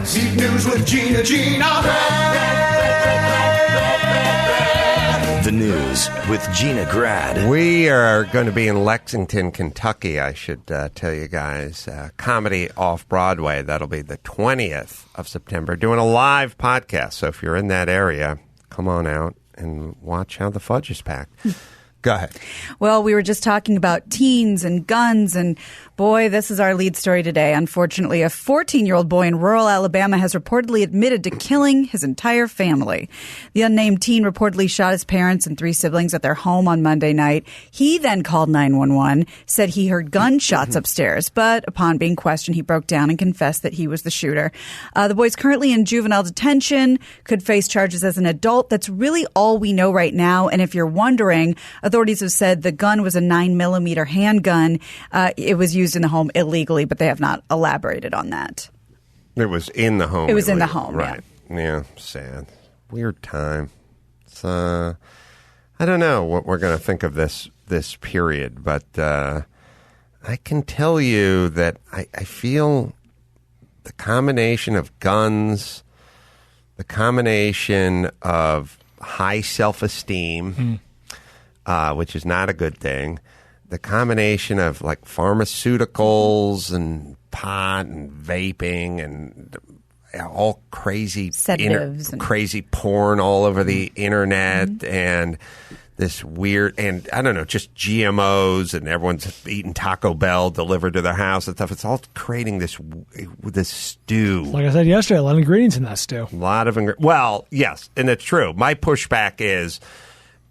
News with Gina. The News with Gina Grad. We are going to be in Lexington, Kentucky, I should tell you guys. Comedy Off-Broadway. That'll be the 20th of September. Doing a live podcast. So if you're in that area, come on out and watch how the fudge is packed. Go ahead. Well, we were just talking about teens and guns, and boy, this is our lead story today. Unfortunately, a 14-year-old boy in rural Alabama has reportedly admitted to killing his entire family. The unnamed teen reportedly shot his parents and 3 siblings at their home on Monday night. He then called 911, said he heard gunshots upstairs, but upon being questioned, he broke down and confessed that he was the shooter. The boy's currently in juvenile detention, could face charges as an adult. That's really all we know right now. And if you're wondering, authorities have said the gun was a 9mm handgun. It was used in the home illegally, but they have not elaborated on that. It was in the home. It was in the home, right? Yeah, sad, weird time. It's I don't know what we're going to think of this period, but I can tell you that I feel the combination of guns, the combination of high self-esteem. Which is not a good thing. The combination of like pharmaceuticals and pot and vaping and all crazy sedatives, crazy porn all over the internet, and this weird, and I don't know, just GMOs, and everyone's eating Taco Bell delivered to their house and stuff. It's all creating this stew. Like I said yesterday, a lot of ingredients in that stew. A lot of well, yes, and it's true. My pushback is,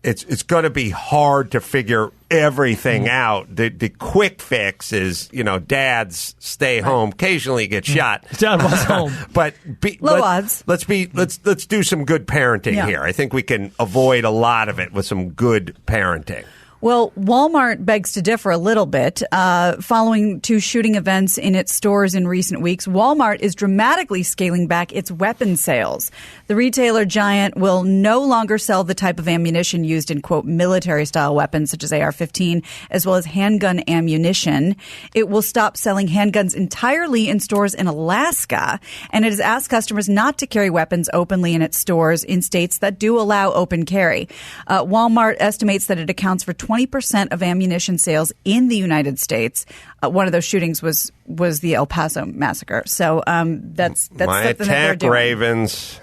it's going to be hard to figure everything out. The quick fix is, dads stay home. Occasionally get shot. Dad was home, but low odds. Let's do some good parenting here. I think we can avoid a lot of it with some good parenting. Well, Walmart begs to differ a little bit. Following 2 shooting events in its stores in recent weeks, Walmart is dramatically scaling back its weapon sales. The retailer giant will no longer sell the type of ammunition used in, quote, military-style weapons such as AR-15, as well as handgun ammunition. It will stop selling handguns entirely in stores in Alaska, and it has asked customers not to carry weapons openly in its stores in states that do allow open carry. Walmart estimates that it accounts for 20% of ammunition sales in the United States. One of those shootings was the El Paso massacre. So that's my something that they're attack doing. Ravens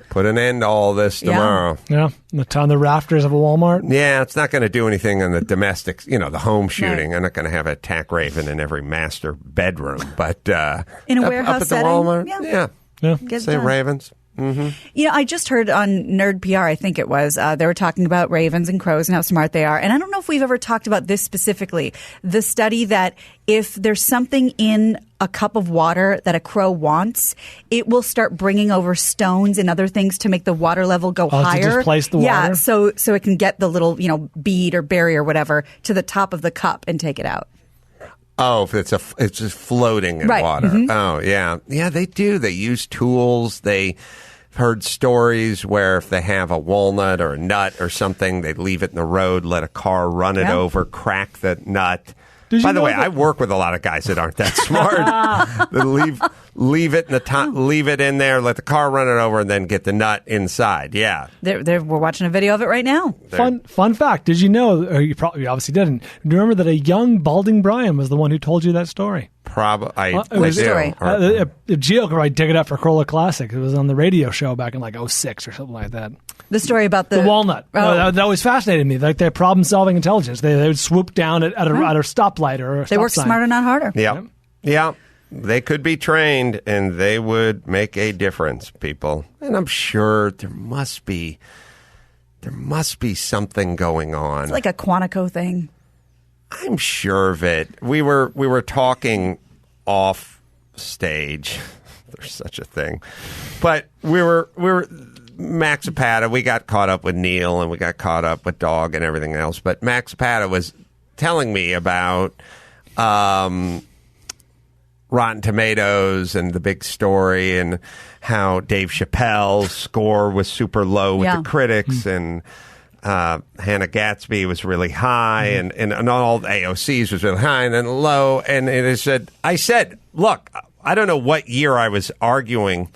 put an end to all this tomorrow. Yeah, on the rafters of a Walmart. Yeah, it's not going to do anything in the domestic, the home shooting. Right. I'm not going to have an attack raven in every master bedroom, but in a warehouse up at setting, the Walmart, yeah. Say ravens. Mm-hmm. I just heard on Nerd PR, I think it was, they were talking about ravens and crows and how smart they are. And I don't know if we've ever talked about this specifically. The study that if there's something in a cup of water that a crow wants, it will start bringing over stones and other things to make the water level go higher. To displace the water? Yeah, so it can get the little, bead or berry or whatever to the top of the cup and take it out. Oh, if it's just floating in water. Mm-hmm. Oh, yeah. Yeah, they do. They use tools. They've heard stories where if they have a walnut or a nut or something, they leave it in the road, let a car run it over, crack the nut. By the way, I work with a lot of guys that aren't that smart. They leave it in the top, leave it in there, let the car run it over, and then get the nut inside. Yeah, we're watching a video of it right now. Fun fact: did you know? Or you obviously didn't. Do you remember that a young balding Brian was the one who told you that story? Probably. Story. Gio could probably dig it up for Corolla Classic. It was on the radio show back in like 2006 or something like that. The story about the walnut. Oh. That always fascinated me. Like their problem-solving intelligence. They would swoop down at a stoplight or a stop They work sign. smarter, not harder. Yeah. They could be trained, and they would make a difference, people. And I'm sure there must be something going on. It's like a Quantico thing. I'm sure of it. We were talking off stage. There's such a thing, but we were Max Zapata. We got caught up with Neil, and we got caught up with Dog and everything else. But Max Zapata was telling me about Rotten Tomatoes and the big story, and how Dave Chappelle's score was super low with the critics, and Hannah Gatsby was really high, and all the AOC's was really high and then low. And I said, look, I don't know what year I was arguing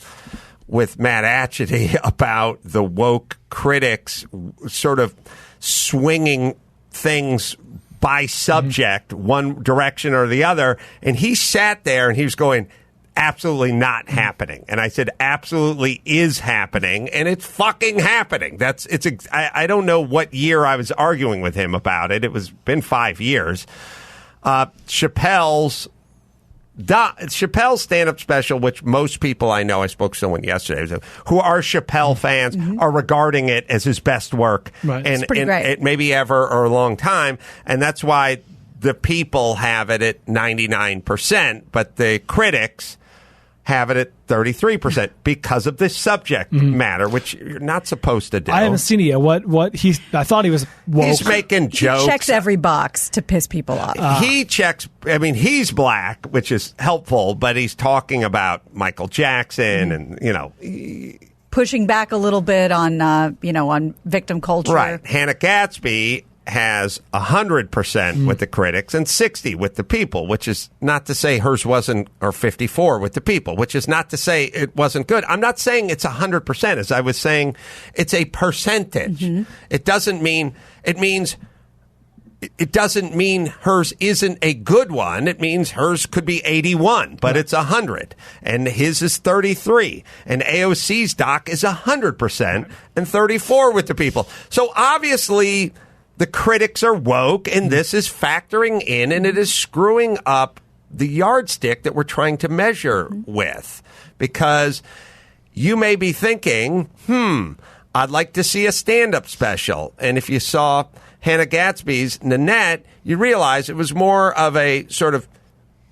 with Matt Atchity about the woke critics sort of swinging things by subject, one direction or the other. And he sat there and he was going, absolutely not happening. And I said, absolutely is happening. And it's fucking happening. I don't know what year I was arguing with him about it. It was been 5 years. Chappelle's stand-up special, which most people I know, I spoke to someone yesterday, who are Chappelle fans, are regarding it as his best work, right. and great. it maybe ever or a long time, and that's why the people have it at 99%, but the critics have it at 33% because of this subject matter, which you're not supposed to do. I haven't seen it yet. I thought he was woke. He's making jokes. He checks every box to piss people off. He checks, I mean, he's black, which is helpful, but he's talking about Michael Jackson and, pushing back a little bit on, on victim culture. Right. Hannah Gatsby has 100% with the critics and 60 with the people, which is not to say hers wasn't, or 54 with the people, which is not to say it wasn't good. I'm not saying it's 100%. As I was saying, it's a percentage. It doesn't mean hers isn't a good one. It means hers could be 81, but it's 100, and his is 33, and AOC's doc is 100% and 34 with the people. So obviously the critics are woke, and this is factoring in, and it is screwing up the yardstick that we're trying to measure with. Because you may be thinking, I'd like to see a stand-up special. And if you saw Hannah Gatsby's Nanette, you realize it was more of a sort of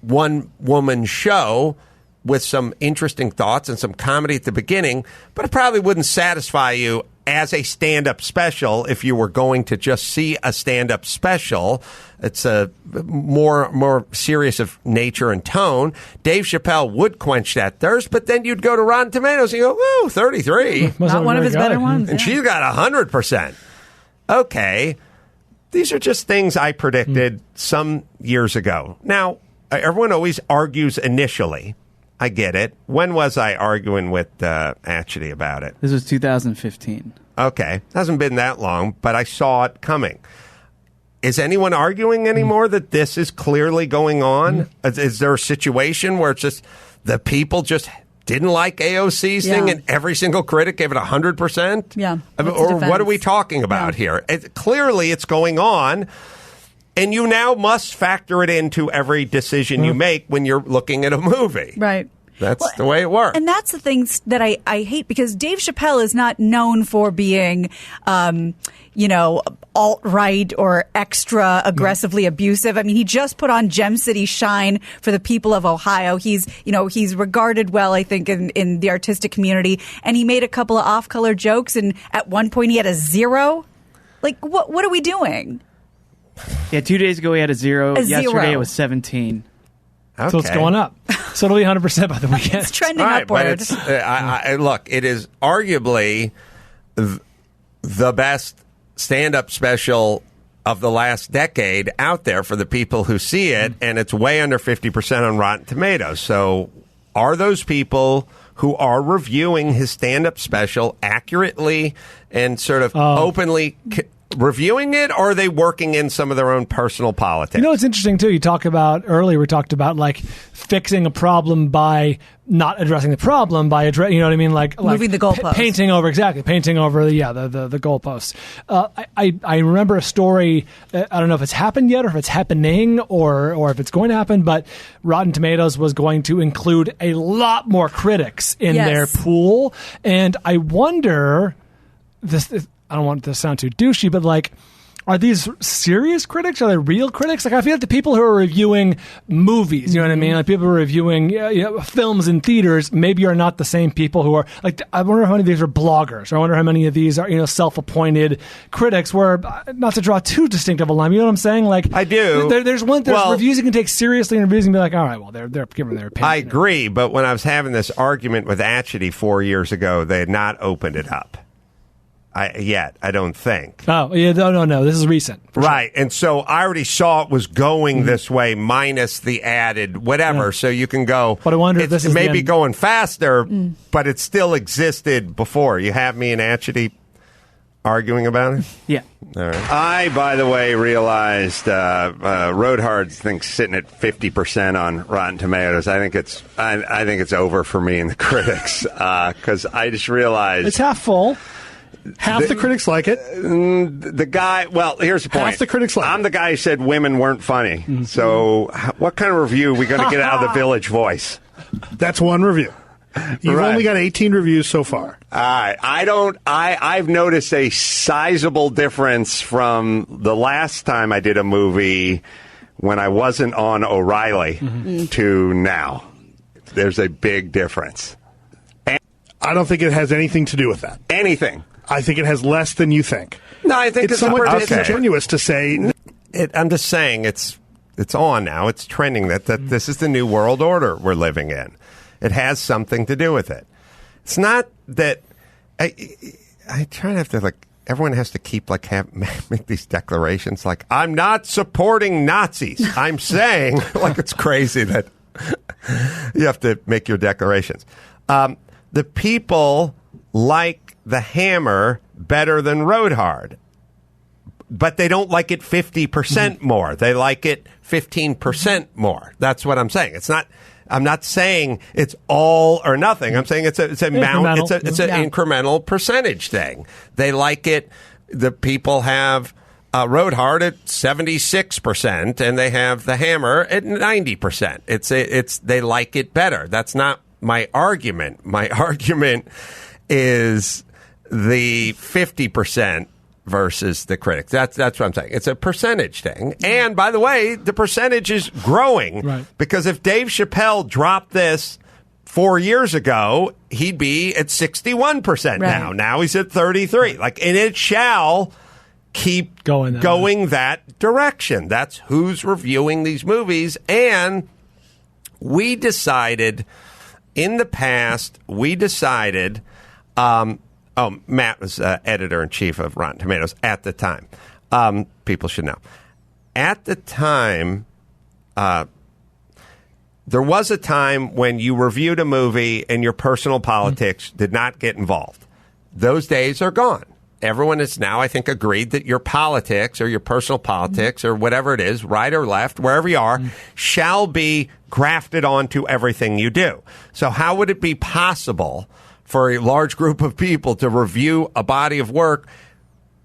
one-woman show with some interesting thoughts and some comedy at the beginning, but it probably wouldn't satisfy you as a stand-up special if you were going to just see a stand-up special. It's a more serious of nature and tone. Dave Chappelle would quench that thirst, but then you'd go to Rotten Tomatoes and you go, oh, 33. Not one of his better ones. And she's got 100%. Okay. These are just things I predicted some years ago. Now, everyone always argues initially. I get it. When was I arguing with Atchity about it? This was 2015. Okay. Hasn't been that long, but I saw it coming. Is anyone arguing anymore that this is clearly going on? Is there a situation where it's just the people just didn't like AOC's thing and every single critic gave it 100%? Yeah. Or what are we talking about here? Clearly it's going on. And you now must factor it into every decision you make when you're looking at a movie. Right. That's the way it works. And that's the things that I hate, because Dave Chappelle is not known for being, alt-right or extra aggressively abusive. I mean, he just put on Gem City Shine for the people of Ohio. He's regarded well, I think, in the artistic community. And he made a couple of off-color jokes. And at one point he had a 0. Like, what are we doing? Yeah, 2 days ago he had a 0. Yesterday it was 17. Okay. So it's going up. So it'll be 100% by the weekend. It's trending right, upward. But it's, look, it is arguably the best stand-up special of the last decade out there for the people who see it, and it's way under 50% on Rotten Tomatoes. So are those people who are reviewing his stand-up special accurately and sort of openly reviewing it, or are they working in some of their own personal politics? You know, it's interesting, too. We talked about like fixing a problem by not addressing the problem by you know what I mean? Like moving the goalposts. Painting over the goalposts. I remember a story, I don't know if it's happened yet or if it's happening or if it's going to happen, but Rotten Tomatoes was going to include a lot more critics in their pool. And I wonder, I don't want to sound too douchey, but like, are these serious critics? Are they real critics? Like, I feel like the people who are reviewing movies, you know what I mean? Like, people who are reviewing films in theaters maybe are not the same people who are, like, I wonder how many of these are bloggers. Or I wonder how many of these are, self-appointed critics where, not to draw too distinctive a line, you know what I'm saying? Like, I do. There's reviews you can take seriously and reviews you can be like, all right, well, they're giving their opinion. I agree, but when I was having this argument with Atchity 4 years ago, they had not opened it up. yet, I don't think. Oh, yeah, no. This is recent. Right. And so I already saw it was going this way minus the added whatever. Yeah. So you can go. But I wonder if this is maybe going faster, but it still existed before. You have me and Atchity arguing about it? Yeah. All right. I, by the way, realized Road Hard thinks sitting at 50% on Rotten Tomatoes. I think it's over for me and the critics because I just realized it's half full. Half the critics like it. The guy, well, here's the point. Half the critics like it. I'm the guy who said women weren't funny. Mm-hmm. So what kind of review are we going to get out of the Village Voice? That's one review. You've only got 18 reviews so far. All right. I've noticed a sizable difference from the last time I did a movie when I wasn't on O'Reilly to now. There's a big difference. I don't think it has anything to do with that. Anything. I think it has less than you think. No, I think it's somewhat disingenuous to say. I'm just saying it's on now. It's trending that this is the new world order we're living in. It has something to do with it. It's not that I try to have to everyone has to keep make these declarations like I'm not supporting Nazis. I'm saying it's crazy that you have to make your declarations. The people like The Hammer better than Road Hard, but they don't like it 50% more. They like it 15% more. That's what I'm saying. It's not. I'm not saying it's all or nothing. I'm saying it's an incremental percentage thing. They like it. The people have Road Hard at 76%, and they have The Hammer at 90%. They like it better. That's not my argument. My argument is the 50% versus the critics. That's what I'm saying. It's a percentage thing. And by the way, the percentage is growing because if Dave Chappelle dropped this 4 years ago, he'd be at 61% now. Now he's at 33. And it shall keep going that direction. That's who's reviewing these movies. And we decided in the past, Matt was editor-in-chief of Rotten Tomatoes at the time. People should know. At the time, there was a time when you reviewed a movie and your personal politics did not get involved. Those days are gone. Everyone has now, I think, agreed that your politics or your personal politics or whatever it is, right or left, wherever you are, shall be grafted onto everything you do. So how would it be possible for a large group of people to review a body of work,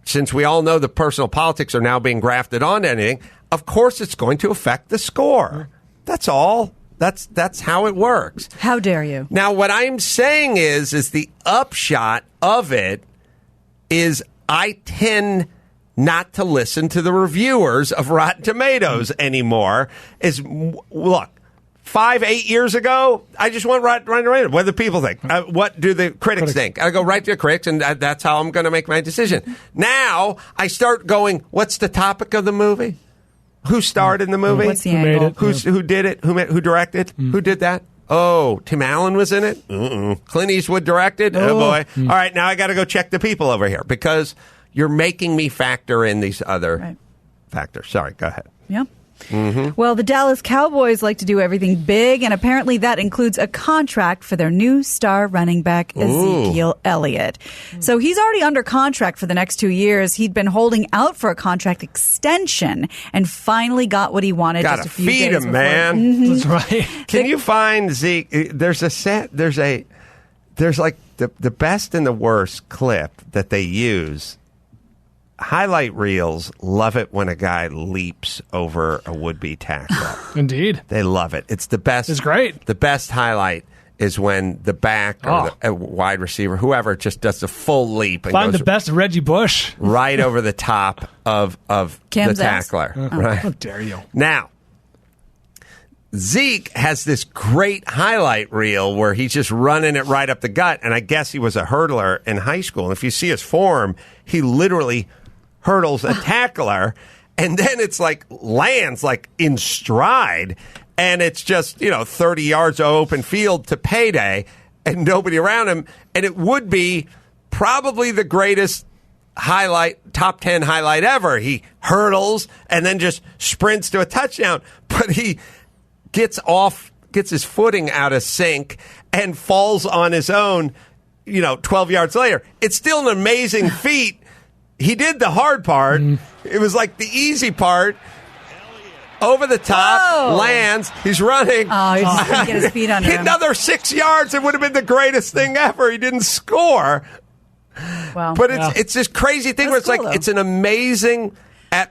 since we all know the personal politics are now being grafted onto anything? Of course it's going to affect the score. That's all. That's how it works. How dare you? Now, what I'm saying is the upshot of it is I tend not to listen to the reviewers of Rotten Tomatoes anymore. Look, 5-8 years ago, I just went right. What do the people think? What do the critics think? I go right to the critics, and that's how I'm going to make my decision. Now, I start going, what's the topic of the movie? Who starred in the movie? What's the angle? Who did it? Who directed? Who did that? Oh, Tim Allen was in it? Clint Eastwood directed? Oh, boy. All right, now I got to go check the people over here because you're making me factor in these other factors. Sorry, go ahead. Yeah. Well, the Dallas Cowboys like to do everything big, and apparently that includes a contract for their new star running back, Ezekiel Elliott. So he's already under contract for the next 2 years. He'd been holding out for a contract extension and finally got what he wanted. Gotta just a few feed days him, before. man. That's right. Can you find Zeke? There's like the best and the worst clip that they use. Highlight reels love it when a guy leaps over a would-be tackler. Indeed. They love it. It's the best. It's great. The best highlight is when the back or the wide receiver, whoever, just does a full leap. And Find goes the best Reggie Bush. right over the top of Cam's the tackler. Right. How dare you? Now, Zeke has this great highlight reel where he's just running it right up the gut, and I guess he was a hurdler in high school. And if you see his form, he literally hurdles a tackler, and then it's lands in stride, and it's just 30 yards of open field to payday, and nobody around him. And it would be probably the greatest top 10 highlight ever. He hurdles and then just sprints to a touchdown. But he gets his footing out of sync and falls on his own, 12 yards later. It's still an amazing feat. He did the hard part. It was like the easy part. Over the top, lands. He's running. Oh, he's just going to get his feet under him. Another 6 yards. It would have been the greatest thing ever. He didn't score. Wow. But it's this crazy thing where it's cool, it's an amazing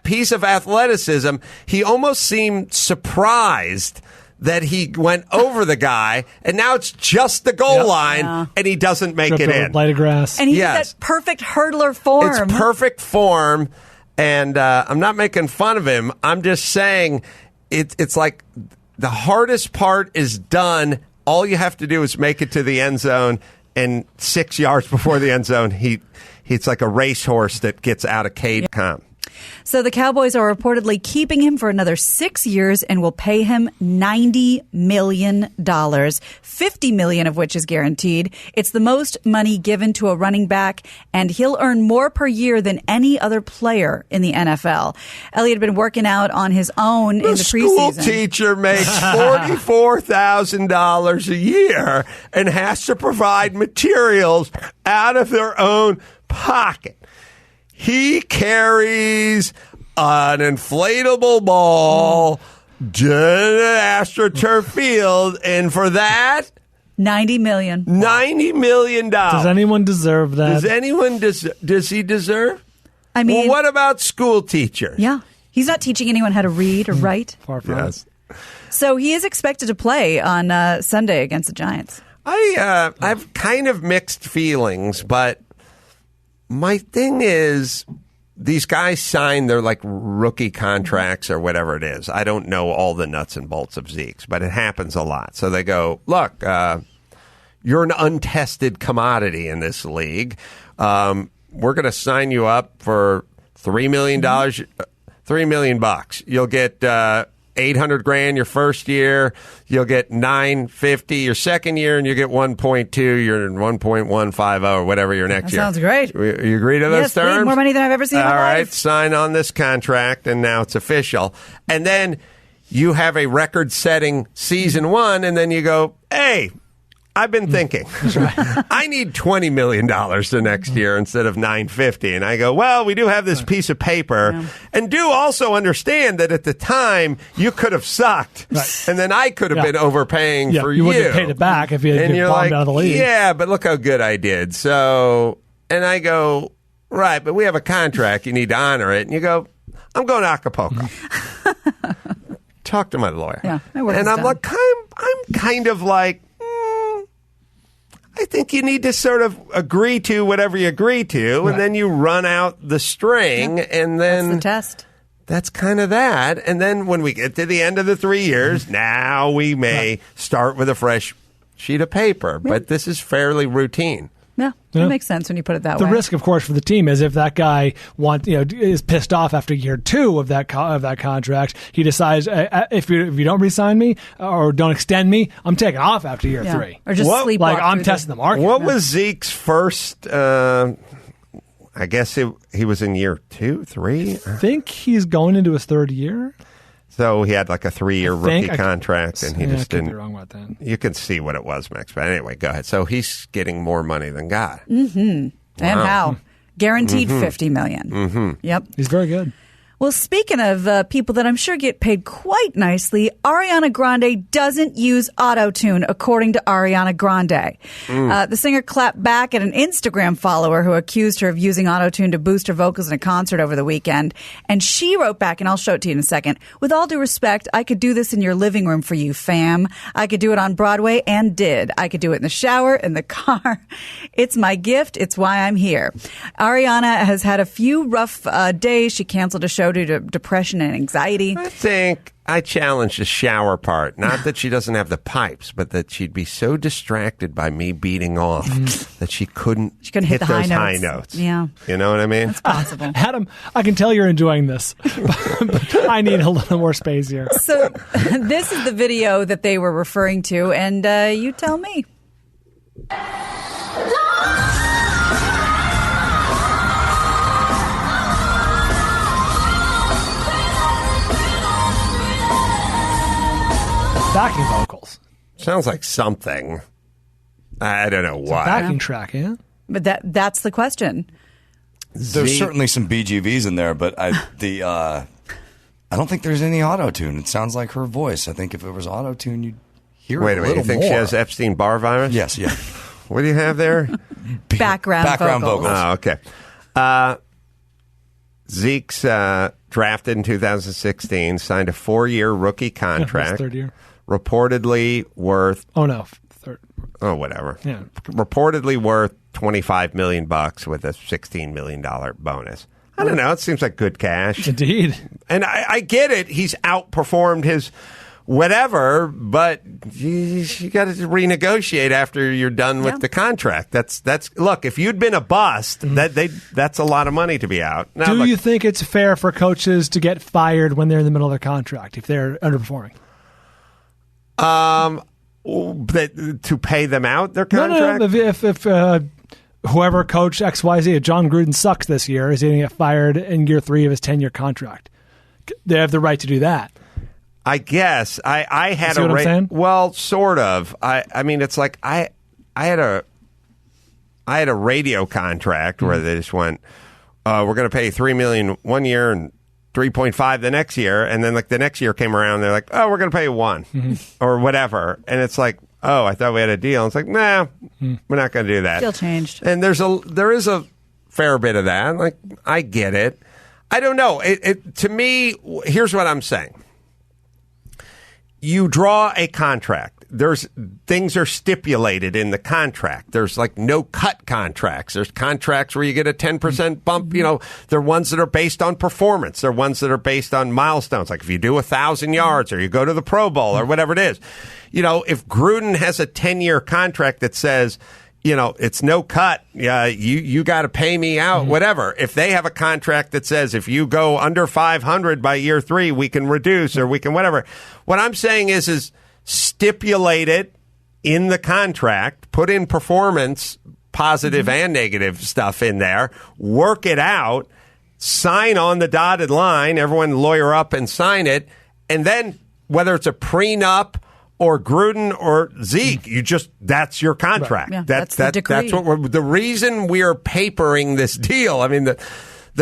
piece of athleticism. He almost seemed surprised that he went over the guy, and now it's just the goal line, and he doesn't make it in. Blade of grass. And he's that perfect hurdler form. It's perfect form. And I'm not making fun of him. I'm just saying it's like the hardest part is done. All you have to do is make it to the end zone. And 6 yards before the end zone, it's like a racehorse that gets out of cage. So the Cowboys are reportedly keeping him for another 6 years and will pay him $90 million, $50 million of which is guaranteed. It's the most money given to a running back, and he'll earn more per year than any other player in the NFL. Elliott had been working out on his own in the preseason. The school teacher makes $44,000 a year and has to provide materials out of their own pocket. He carries an inflatable ball to the AstroTurf field, and for that, $90 million. $90 million. Does anyone deserve that? Does he deserve? I mean, well, what about school teachers? Yeah. He's not teaching anyone how to read or write. Far from it. So he is expected to play on Sunday against the Giants. I've kind of mixed feelings, but my thing is, these guys sign their rookie contracts or whatever it is. I don't know all the nuts and bolts of Zeke's, but it happens a lot. So they go, look, you're an untested commodity in this league. We're going to sign you up for $3 million, $3 million. You'll get $800,000 your first year, you'll get $950 your second year, and you get 1.2, you're 1.150 or whatever your next year. Sounds great. You agree to those terms? Please, more money than I've ever seen in my life. All right, sign on this contract, and now it's official. And then you have a record-setting season one, and then you go, hey, I've been thinking. I need $20 million the next year instead of $950. And I go, well, we do have this piece of paper. Yeah. And do also understand that at the time, you could have sucked. Right. And then I could have been overpaying for you. You wouldn't have paid it back if you had bombed out of the league. Yeah, but look how good I did. So, and I go, right, but we have a contract. You need to honor it. And you go, I'm going to Acapulco. Talk to my lawyer. Yeah, and I'm like, I'm kind of like, I think you need to sort of agree to whatever you agree to, and then you run out the string, and then that's the test. That's kind of that. And then when we get to the end of the 3 years, now we may start with a fresh sheet of paper. But this is fairly routine. Yeah, it makes sense when you put it that way. The risk, of course, for the team is if that guy is pissed off after year two of that contract, he decides if you don't re-sign me or don't extend me, I'm taking off after year three. Or just sleepwalk. I'm testing the market. What was Zeke's first? I guess he was in year 2, 3. I think he's going into his third year. So he had like a 3-year rookie contract, and he just didn't. Be wrong about that. You can see what it was, Max. But anyway, go ahead. So he's getting more money than God. Mm-hmm. Wow. And how? Guaranteed $50 million. Mm-hmm. Yep. He's very good. Well, speaking of people that I'm sure get paid quite nicely, Ariana Grande doesn't use autotune, according to Ariana Grande. The singer clapped back at an Instagram follower who accused her of using autotune to boost her vocals in a concert over the weekend. And she wrote back, and I'll show it to you in a second, with all due respect, I could do this in your living room for you, fam. I could do it on Broadway and did. I could do it in the shower, in the car. It's my gift. It's why I'm here. Ariana has had a few rough days. She canceled a show due to depression and anxiety. I think I challenge the shower part. Not that she doesn't have the pipes, but that she'd be so distracted by me beating off that she couldn't hit those high notes. Yeah. You know what I mean? That's possible. Adam, I can tell you're enjoying this, but I need a little more space here. So this is the video that they were referring to, and you tell me. backing vocals. Sounds like something. I don't know what. Backing track, yeah. But that's the question. There's certainly some BGVs in there, but I don't think there's any auto-tune. It sounds like her voice. I think if it was auto-tune, you'd hear Wait it a minute. You think she has Epstein-Barr virus? Yes, yeah. What do you have there? Background vocals. Oh, okay. Zeke's drafted in 2016, signed a 4-year rookie contract. Third year. Reportedly worth... Oh, no. Third. Oh, whatever. Yeah. Reportedly worth $25 million with a $16 million bonus. I don't know. It seems like good cash. Indeed. And I get it. He's outperformed his whatever, but you got to renegotiate after you're done with the contract. That's look, if you'd been a bust, that's a lot of money to be out. Now, Do you think it's fair for coaches to get fired when they're in the middle of their contract if they're underperforming? To pay them out their contract? No. If whoever coach XYZ, if John Gruden sucks this year, is he going to get fired in year 3 of his 10-year contract? They have the right to do that. I guess I had See what I'm saying? Well, sort of. I mean, it's like I had a radio contract where they just went, we're going to pay $3 million 1 year and 3.5 the next year, and then like the next year came around, they're like, oh, we're going to pay you 1 or whatever, and it's like, oh, I thought we had a deal. It's like, nah, we're not going to do that. Deal changed. And there is a fair bit of that. Like, I get it. I don't know. To me, here's what I'm saying. You draw a contract. Things are stipulated in the contract. There's like no cut contracts. There's contracts where you get a 10% bump. You know, there are ones that are based on performance. There are ones that are based on milestones. Like if you do 1,000 yards or you go to the Pro Bowl or whatever it is. You know, if Gruden has a 10-year contract that says, you know, it's no cut. You got to pay me out, whatever. If they have a contract that says if you go under 500 by year 3, we can reduce or we can whatever. What I'm saying is stipulate it in the contract, put in performance, positive and negative stuff in there, work it out, sign on the dotted line, everyone lawyer up and sign it, and then whether it's a prenup or Gruden or Zeke, that's your contract. Right. Yeah, that's the decree. That's the reason we are papering this deal. I mean, the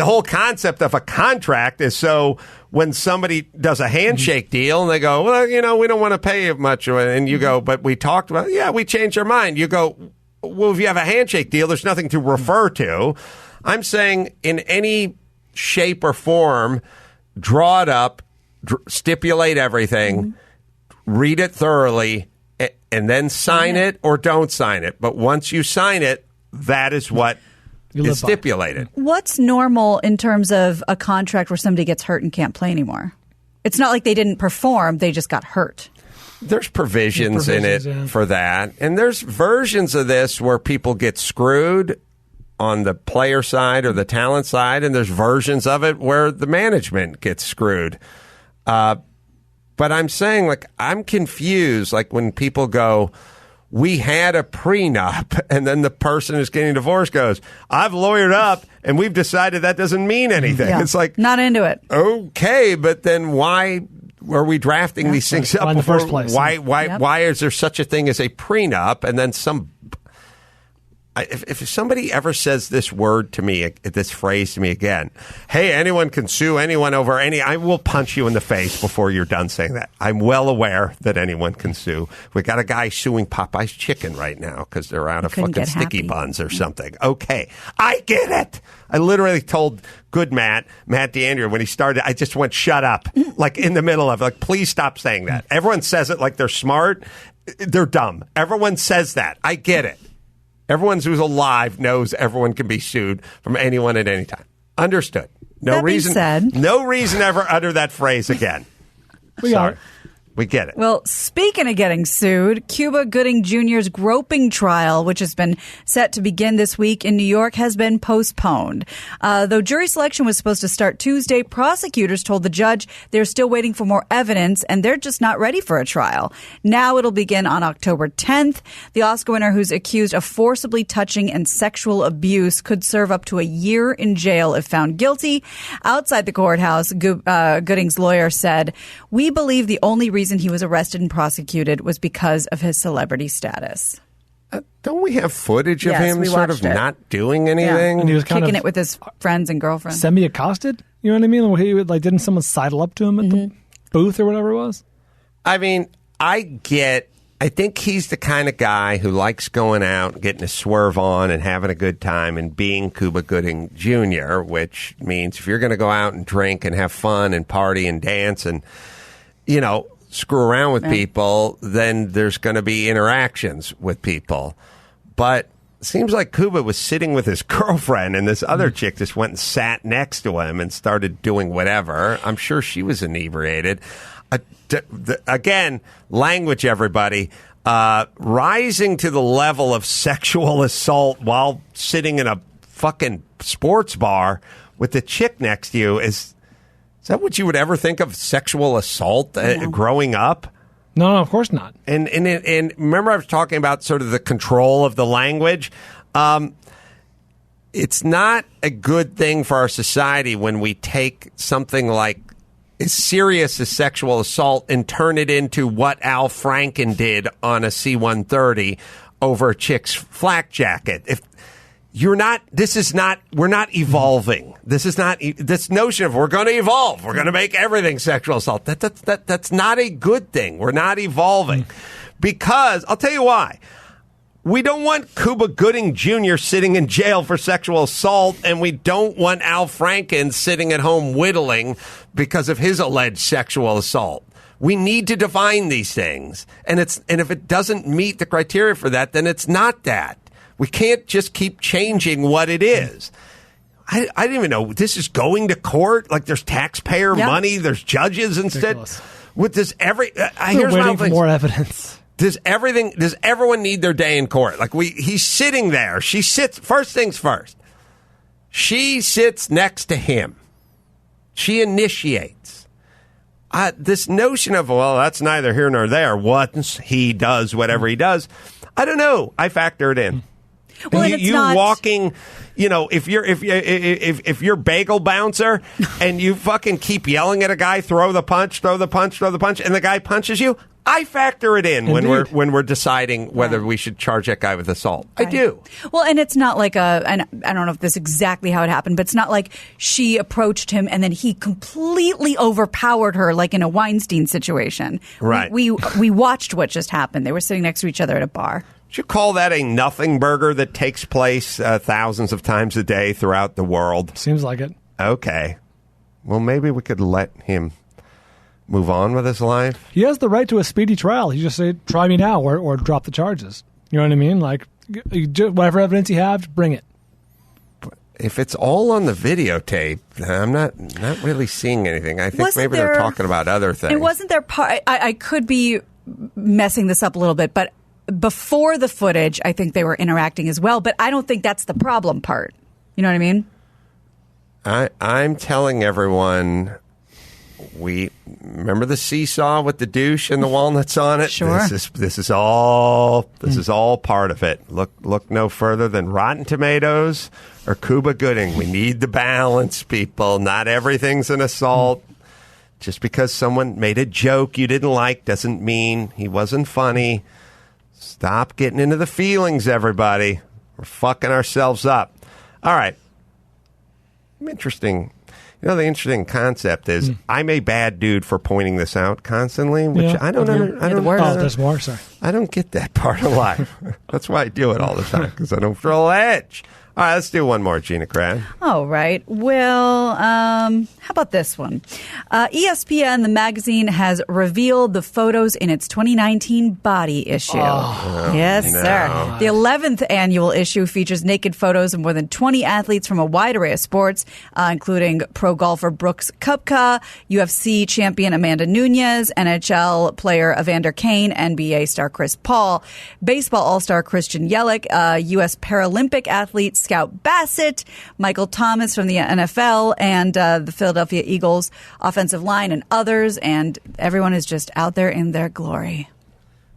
whole concept of a contract is so when somebody does a handshake deal and they go, well, you know, we don't want to pay you much. And you go, but we talked about, we changed our mind. You go, well, if you have a handshake deal, there's nothing to refer to. I'm saying in any shape or form, draw it up, stipulate everything, read it thoroughly, and then sign it or don't sign it. But once you sign it, that is what is stipulated. What's normal in terms of a contract where somebody gets hurt and can't play anymore? It's not like they didn't perform, they just got hurt. There's provisions in it for that. And there's versions of this where people get screwed on the player side or the talent side, and there's versions of it where the management gets screwed. But I'm saying, like, I'm confused, like, when people go, we had a prenup, and then the person who's getting divorced goes, I've lawyered up, and we've decided that doesn't mean anything. Yeah. It's like, not into it. Okay, but then why are we drafting these things up in the first place? Why is there such a thing as a prenup? And then if somebody ever says this word to me, this phrase to me again, hey, anyone can sue anyone over I will punch you in the face before you're done saying that. I'm well aware that anyone can sue. We got a guy suing Popeye's Chicken right now because they're out of fucking sticky buns or something. Okay, I get it. I literally told Matt DeAndrea, when he started, I just went, shut up, like in the middle of it, like, please stop saying that. Everyone says it like they're smart. They're dumb. Everyone says that. I get it. Everyone who's alive knows everyone can be sued from anyone at any time. Understood. No reason ever utter that phrase again. We get it. Well, speaking of getting sued, Cuba Gooding Jr.'s groping trial, which has been set to begin this week in New York, has been postponed. Though jury selection was supposed to start Tuesday, prosecutors told the judge they're still waiting for more evidence and they're just not ready for a trial. Now it'll begin on October 10th. The Oscar winner, who's accused of forcibly touching and sexual abuse, could serve up to a year in jail if found guilty. Outside the courthouse, Gooding's lawyer said, we believe the only reason reason he was arrested and prosecuted was because of his celebrity status. Don't we have footage of him we sort of watched it. not doing anything? And he was kind Kicking of it with his friends and girlfriends. semi-accosted. You know what I mean? He would, didn't someone sidle up to him at the booth or whatever it was? I mean, I think he's the kind of guy who likes going out and getting a swerve on and having a good time and being Cuba Gooding Jr., which means if you're going to go out and drink and have fun and party and dance and, screw around with people, then there's going to be interactions with people. But it seems like Cuba was sitting with his girlfriend and this other chick just went and sat next to him and started doing whatever. I'm sure she was inebriated. Again, language, everybody. Rising to the level of sexual assault while sitting in a fucking sports bar with the chick next to you is that what you would ever think of sexual assault growing up? No, of course not. And remember I was talking about sort of the control of the language? It's not a good thing for our society when we take something like as serious as sexual assault and turn it into what Al Franken did on a C-130 over a chick's flak jacket. We're not evolving. This notion of we're going to evolve. We're going to make everything sexual assault. That's not a good thing. We're not evolving because I'll tell you why. We don't want Cuba Gooding Jr. sitting in jail for sexual assault, and we don't want Al Franken sitting at home whittling because of his alleged sexual assault. We need to define these things, and if it doesn't meet the criteria for that, then it's not that. We can't just keep changing what it is. I didn't even know this is going to court. Like there's taxpayer money, there's judges instead. With this, here's waiting for more evidence. Does everyone need their day in court? Like he's sitting there. She sits. First things first. She sits next to him. She initiates. This notion of that's neither here nor there. Once he does whatever he does, I don't know. I factor it in. Well, and it's not walking, if you're bagel bouncer and you fucking keep yelling at a guy, throw the punch, and the guy punches you, I factor it in when we're deciding whether we should charge that guy with assault. Right. I do. Well, and it's not like and I don't know if this is exactly how it happened, but it's not like she approached him and then he completely overpowered her like in a Weinstein situation. Right. We watched what just happened. They were sitting next to each other at a bar. Should you call that a nothing burger that takes place thousands of times a day throughout the world? Seems like it. Okay. Well, maybe we could let him move on with his life. He has the right to a speedy trial. He just say, try me now or drop the charges. You know what I mean? Like, whatever evidence you have, bring it. If it's all on the videotape, I'm not really seeing anything. I think maybe they're talking about other things. And wasn't there part... I could be messing this up a little bit, but before the footage, I think they were interacting as well, but I don't think that's the problem part. You know what I mean? I'm telling everyone, we remember the seesaw with the douche and the walnuts on it? Sure. This is all part of it. Look no further than Rotten Tomatoes or Cuba Gooding. We need the balance, people. Not everything's an assault. Just because someone made a joke you didn't like doesn't mean he wasn't funny. Stop getting into the feelings, everybody. We're fucking ourselves up. All right. Interesting. The interesting concept is I'm a bad dude for pointing this out constantly, which I don't there's more, sorry. I don't get that part of life. That's why I do it all the time, because I don't feel edge. All right, let's do one more, Gina Crad. All right. Well, how about this one? ESPN, the magazine, has revealed the photos in its 2019 body issue. Yes, sir. The 11th annual issue features naked photos of more than 20 athletes from a wide array of sports, including pro golfer Brooks Koepka, UFC champion Amanda Nunes, NHL player Evander Kane, NBA star Chris Paul, baseball all-star Christian Yelich, U.S. Paralympic athlete Scout Bassett, Michael Thomas from the NFL, and the Philadelphia Eagles offensive line, and others, and everyone is just out there in their glory.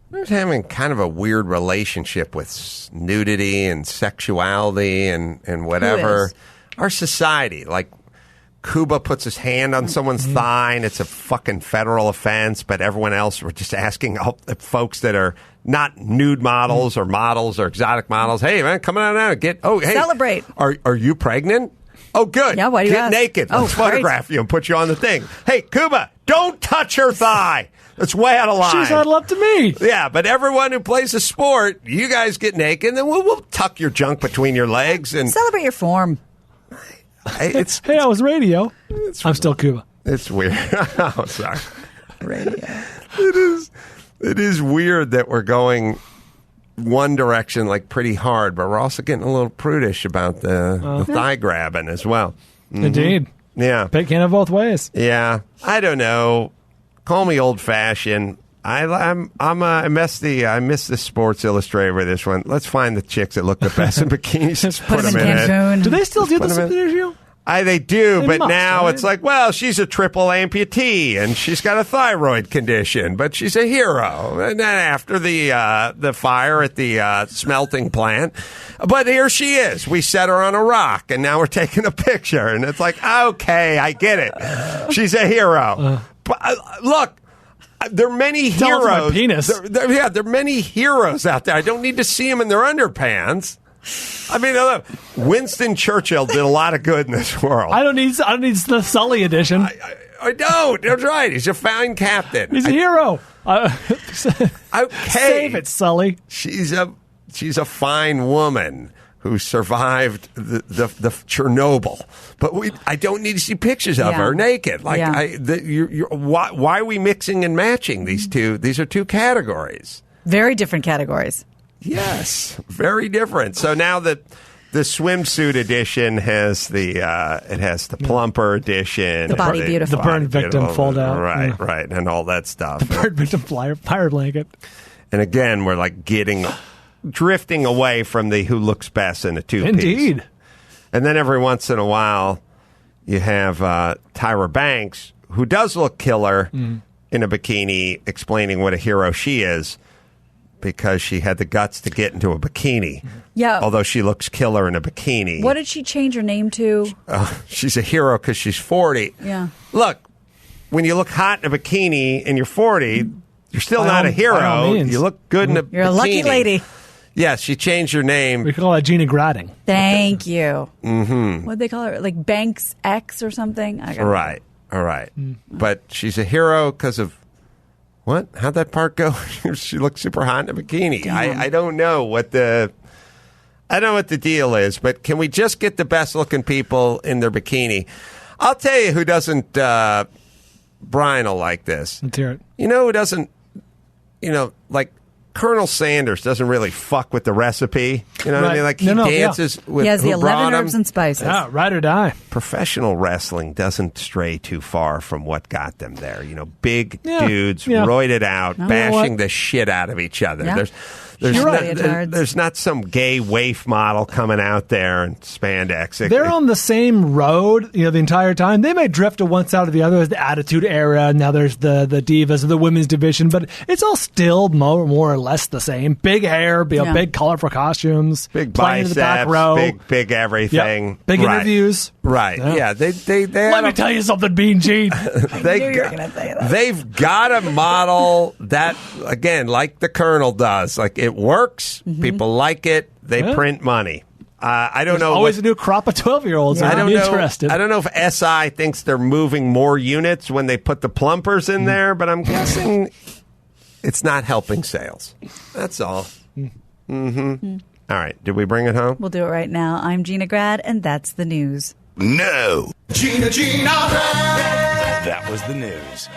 We're having kind of a weird relationship with nudity and sexuality and whatever. Our society, like, Cuba puts his hand on someone's thigh, and it's a fucking federal offense, but everyone else, we're just asking folks that are not nude models or exotic models, hey, man, come on out, hey. Celebrate. Are you pregnant? Oh, good. Yeah, why do you Get ask? naked. Let's photograph you and put you on the thing. Hey, Cuba, don't touch her thigh. That's way out of line. She's huddled up to me. Yeah, but everyone who plays a sport, you guys get naked, and then we'll tuck your junk between your legs and Celebrate your form. Hey, I was radio. I'm still Cuba. It's weird. Oh, sorry. Radio. It is weird that we're going one direction like pretty hard, but we're also getting a little prudish about the thigh grabbing as well. Mm-hmm. Indeed. Yeah. Can't have both ways. Yeah. I don't know. Call me old fashioned. I miss the Sports Illustrated with this one. Let's find the chicks that look the best in bikinis. Just Put them in it. Cancun. Do they still do this issue? They do, but must, now right? it's like, well, she's a triple amputee and she's got a thyroid condition, but she's a hero. And then after the fire at the smelting plant, but here she is. We set her on a rock, and now we're taking a picture, and it's like, okay, I get it. She's a hero. But look. There are many heroes. My penis. There are many heroes out there. I don't need to see them in their underpants. I mean, look, Winston Churchill did a lot of good in this world. I don't need the Sully edition. I don't. That's right. He's a fine captain. He's a hero. Okay. Save it, Sully. She's a fine woman who survived the Chernobyl, but I don't need to see pictures of her naked. Like, why are we mixing and matching these two? These are two categories. Very different categories. Yes, very different. So now that the swimsuit edition has the plumper edition, the body beautiful, the burn victim fold out, right, and all that stuff. The burn victim fire blanket. And again, we're like drifting away from the who looks best in a two-piece. Indeed. And then every once in a while, you have Tyra Banks, who does look killer in a bikini, explaining what a hero she is because she had the guts to get into a bikini. Yeah. Although she looks killer in a bikini. What did she change her name to? She's a hero because she's 40. Yeah. Look, when you look hot in a bikini and you're 40, you're still not a hero. You look good in a bikini. You're a lucky lady. Yes, she changed her name. We call that Gina Grading. Thank you. Mm-hmm. What do they call her? Like Banks X or something? Right. All right. Mm-hmm. But she's a hero because of what? How'd that part go? She looks super hot in a bikini. I don't know what the deal is, but can we just get the best looking people in their bikini? I'll tell you who doesn't. Brian will like this. Let's hear it. You know who doesn't? Like Colonel Sanders doesn't really fuck with the recipe. You know what I mean? Like he dances with. He has the who 11 herbs and spices. Yeah, ride or die. Professional wrestling doesn't stray too far from what got them there. Big dudes, roided out, bashing the shit out of each other. Yeah. There's not some gay waif model coming out there in spandex. They're on the same road, the entire time. They may drift to one side or the other. There's the Attitude Era. Now there's the Divas of the women's division, but it's all still more or less the same. Big hair, big colorful costumes, big biceps, the back row, big everything, yep. Big interviews. Right? Yeah. They Let me tell you something, Bean Gene. I knew you were going to say that. They've got to model that again, like the Colonel does. Like it works. Mm-hmm. People like it. They print money. I don't know. Always a new crop of 12-year-olds. I don't know. Interested. I don't know if SI thinks they're moving more units when they put the plumpers in there, but I'm guessing it's not helping sales. That's all. Mm-hmm. All right. Did we bring it home? We'll do it right now. I'm Gina Grad, and that's the news. No. Gina Grad. That was the news.